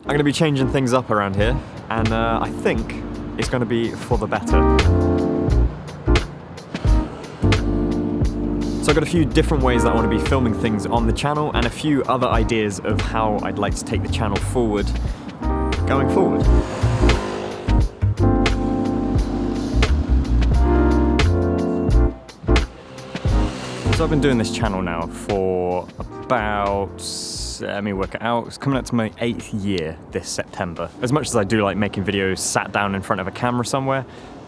I'm going to be changing things up around here, and I think it's going to be for the better. So I've got a few different ways that I want to be filming things on the channel, and a few other ideas of how I'd like to take the channel forward, going forward. So I've been doing this channel now for about, let me work it out, it's coming up to my 8th year this September. As much as I do like making videos sat down in front of a camera somewhere,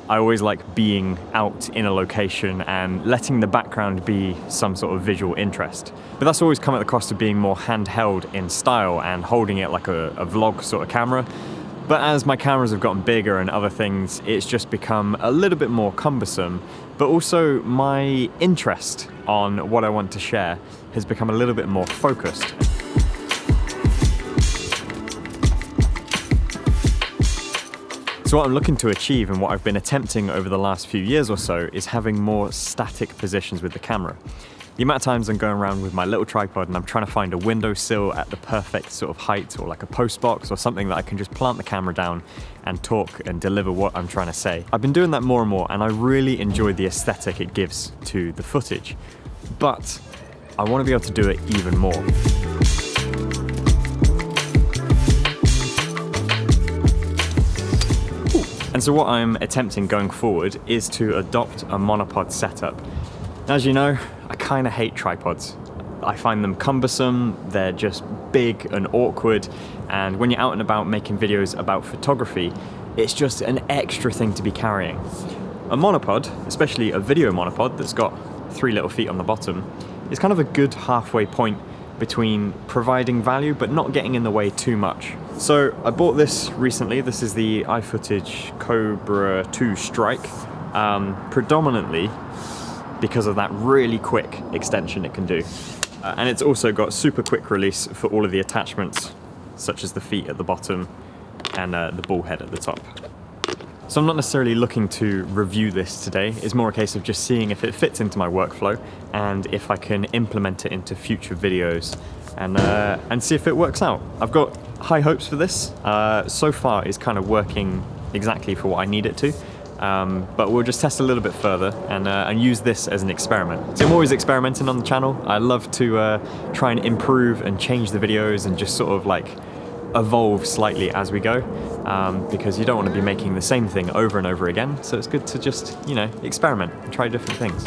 I always like being out in a location and letting the background be some sort of visual interest. But that's always come at the cost of being more handheld in style and holding it like a vlog sort of camera. But as my cameras have gotten bigger and other things, it's just become a little bit more cumbersome. But also my interest on what I want to share has become a little bit more focused. So what I'm looking to achieve and what I've been attempting over the last few years or so is having more static positions with the camera. The amount of times I'm going around with my little tripod and I'm trying to find a windowsill at the perfect sort of height, or like a post box or something that I can just plant the camera down and talk and deliver what I'm trying to say. I've been doing that more and more, and I really enjoy the aesthetic it gives to the footage. But I want to be able to do it even more. And so what I'm attempting going forward is to adopt a monopod setup. As you know, I kind of hate tripods. I find them cumbersome, they're just big and awkward, and when you're out and about making videos about photography, it's just an extra thing to be carrying. A monopod, especially a video monopod that's got 3 little feet on the bottom, is kind of a good halfway point between providing value but not getting in the way too much. So I bought this recently. This is the iFootage Cobra 2 Strike, predominantly because of that really quick extension it can do. And it's also got super quick release for all of the attachments, such as the feet at the bottom and the ball head at the top. So I'm not necessarily looking to review this today. It's more a case of just seeing if it fits into my workflow and if I can implement it into future videos and see if it works out. I've got high hopes for this. So far it's kind of working exactly for what I need it to. But we'll just test a little bit further and use this as an experiment. So I'm always experimenting on the channel. I love to try and improve and change the videos and just sort of like evolve slightly as we go, because you don't want to be making the same thing over and over again. So it's good to just, you know, experiment and try different things.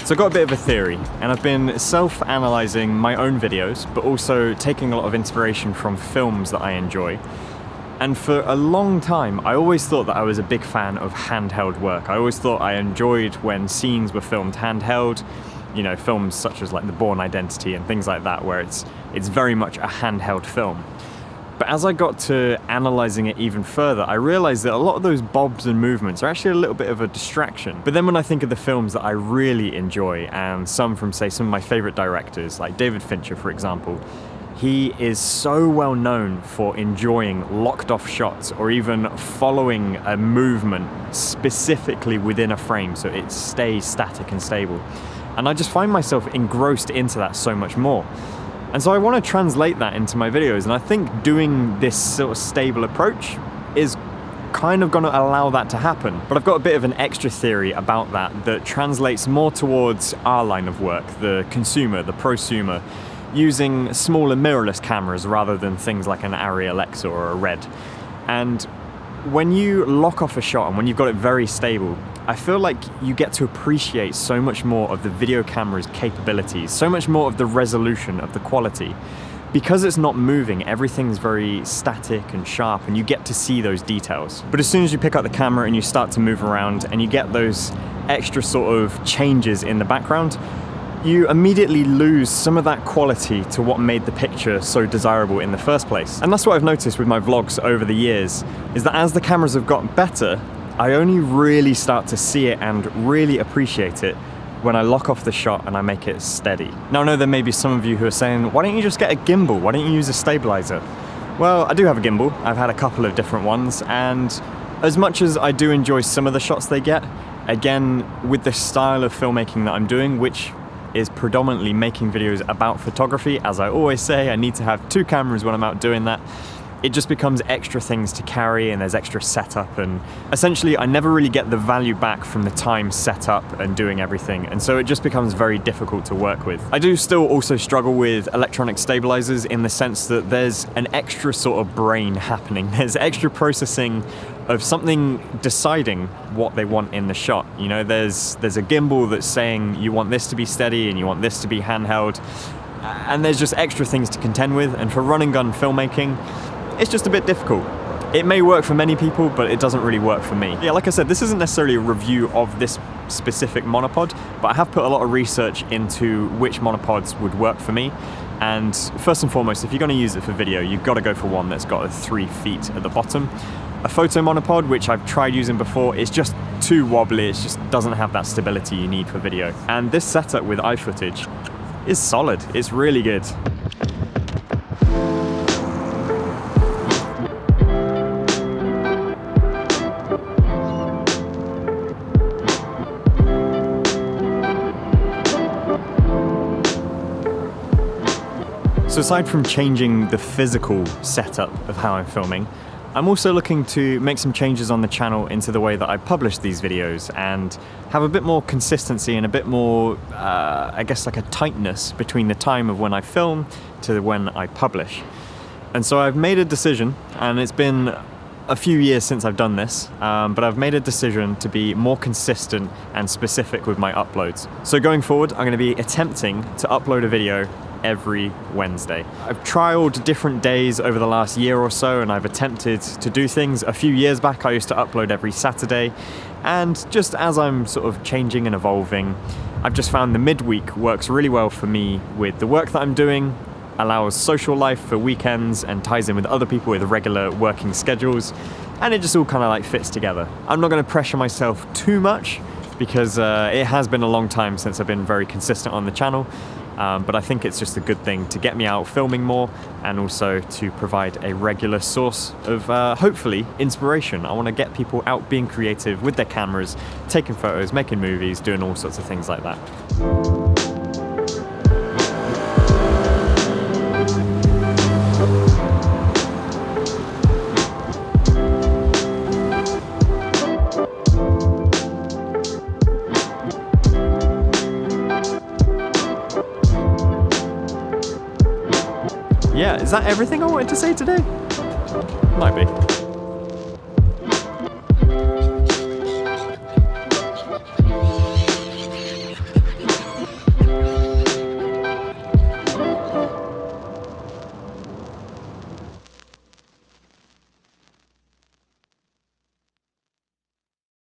So I've got a bit of a theory, and I've been self-analysing my own videos, but also taking a lot of inspiration from films that I enjoy. And for a long time, I always thought that I was a big fan of handheld work. I always thought I enjoyed when scenes were filmed handheld, you know, films such as like The Bourne Identity and things like that, where it's very much a handheld film. But as I got to analysing it even further, I realised that a lot of those bobs and movements are actually a little bit of a distraction. But then when I think of the films that I really enjoy, and some from, say, some of my favourite directors, like David Fincher, for example, he is so well known for enjoying locked off shots or even following a movement specifically within a frame so it stays static and stable. And I just find myself engrossed into that so much more. And so I want to translate that into my videos, and I think doing this sort of stable approach is kind of going to allow that to happen. But I've got a bit of an extra theory about that translates more towards our line of work, the consumer, the prosumer, using smaller mirrorless cameras rather than things like an Arri Alexa or a Red. And when you lock off a shot and when you've got it very stable, I feel like you get to appreciate so much more of the video camera's capabilities, so much more of the resolution, of the quality. Because it's not moving, everything's very static and sharp, and you get to see those details. But as soon as you pick up the camera and you start to move around and you get those extra sort of changes in the background, you immediately lose some of that quality to what made the picture so desirable in the first place. And that's what I've noticed with my vlogs over the years, is that as the cameras have gotten better, I only really start to see it and really appreciate it when I lock off the shot and I make it steady. Now I know there may be some of you who are saying, why don't you just get a gimbal? Why don't you use a stabilizer? Well, I do have a gimbal. I've had a couple of different ones, and as much as I do enjoy some of the shots they get, again, with the style of filmmaking that I'm doing, which is predominantly making videos about photography. As I always say, I need to have 2 cameras when I'm out doing that. It just becomes extra things to carry, and there's extra setup, and essentially I never really get the value back from the time set up and doing everything, and so it just becomes very difficult to work with. I do still also struggle with electronic stabilizers in the sense that there's an extra sort of brain happening. There's extra processing of something deciding what they want in the shot. You know, there's a gimbal that's saying you want this to be steady and you want this to be handheld, and there's just extra things to contend with, and for run and gun filmmaking, it's just a bit difficult. It may work for many people, but it doesn't really work for me. Yeah, like I said, this isn't necessarily a review of this specific monopod, but I have put a lot of research into which monopods would work for me. And first and foremost, if you're going to use it for video, you've got to go for one that's got 3 feet at the bottom. A photo monopod, which I've tried using before, is just too wobbly. It just doesn't have that stability you need for video. And this setup with iFootage is solid. It's really good. So aside from changing the physical setup of how I'm filming, I'm also looking to make some changes on the channel into the way that I publish these videos and have a bit more consistency and a bit more, I guess, like a tightness between the time of when I film to when I publish. And so I've made a decision, and it's been a few years since I've done this, but I've made a decision to be more consistent and specific with my uploads. So going forward, I'm going to be attempting to upload a video every Wednesday. I've trialed different days over the last year or so, and I've attempted to do things. A few years back I used to upload every Saturday, and just as I'm sort of changing and evolving, I've just found the midweek works really well for me with the work that I'm doing, allows social life for weekends, and ties in with other people with regular working schedules, and it just all kind of like fits together. I'm not going to pressure myself too much because it has been a long time since I've been very consistent on the channel. But I think it's just a good thing to get me out filming more, and also to provide a regular source of, hopefully, inspiration. I want to get people out being creative with their cameras, taking photos, making movies, doing all sorts of things like that. Yeah, is that everything I wanted to say today? Might be.